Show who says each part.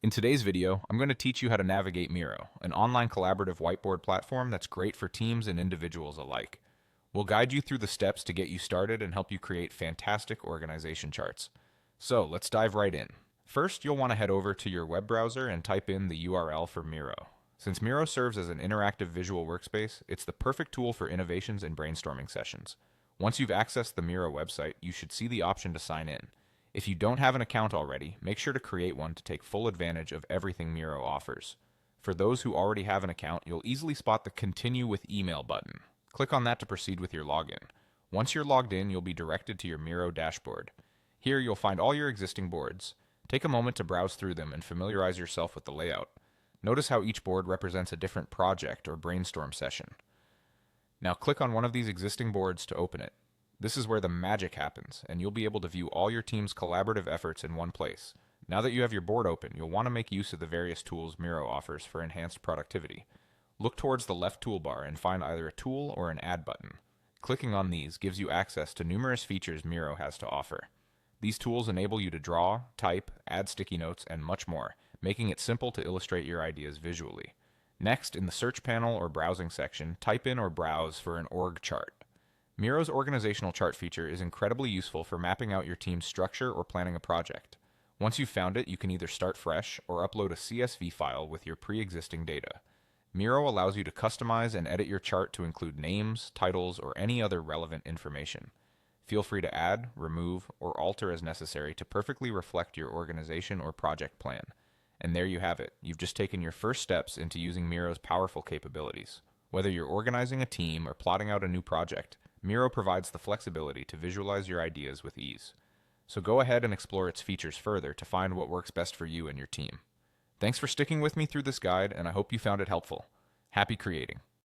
Speaker 1: In today's video, I'm going to teach you how to navigate Miro, an online collaborative whiteboard platform that's great for teams and individuals alike. We'll guide you through the steps to get you started and help you create fantastic organization charts. So let's dive right in. First, you'll want to head over to your web browser and type in the URL for Miro. Since Miro serves as an interactive visual workspace, it's the perfect tool for innovations and brainstorming sessions. Once you've accessed the Miro website, you should see the option to sign in. If you don't have an account already, make sure to create one to take full advantage of everything Miro offers. For those who already have an account, you'll easily spot the Continue with Email button. Click on that to proceed with your login. Once you're logged in, you'll be directed to your Miro dashboard. Here, you'll find all your existing boards. Take a moment to browse through them and familiarize yourself with the layout. Notice how each board represents a different project or brainstorm session. Now click on one of these existing boards to open it. This is where the magic happens, and you'll be able to view all your team's collaborative efforts in one place. Now that you have your board open, you'll want to make use of the various tools Miro offers for enhanced productivity. Look towards the left toolbar and find either a tool or an add button. Clicking on these gives you access to numerous features Miro has to offer. These tools enable you to draw, type, add sticky notes, and much more, making it simple to illustrate your ideas visually. Next, in the search panel or browsing section, type in or browse for an org chart. Miro's organizational chart feature is incredibly useful for mapping out your team's structure or planning a project. Once you've found it, you can either start fresh or upload a CSV file with your pre-existing data. Miro allows you to customize and edit your chart to include names, titles, or any other relevant information. Feel free to add, remove, or alter as necessary to perfectly reflect your organization or project plan. And there you have it. You've just taken your first steps into using Miro's powerful capabilities. Whether you're organizing a team or plotting out a new project, Miro provides the flexibility to visualize your ideas with ease. So go ahead and explore its features further to find what works best for you and your team. Thanks for sticking with me through this guide, and I hope you found it helpful. Happy creating!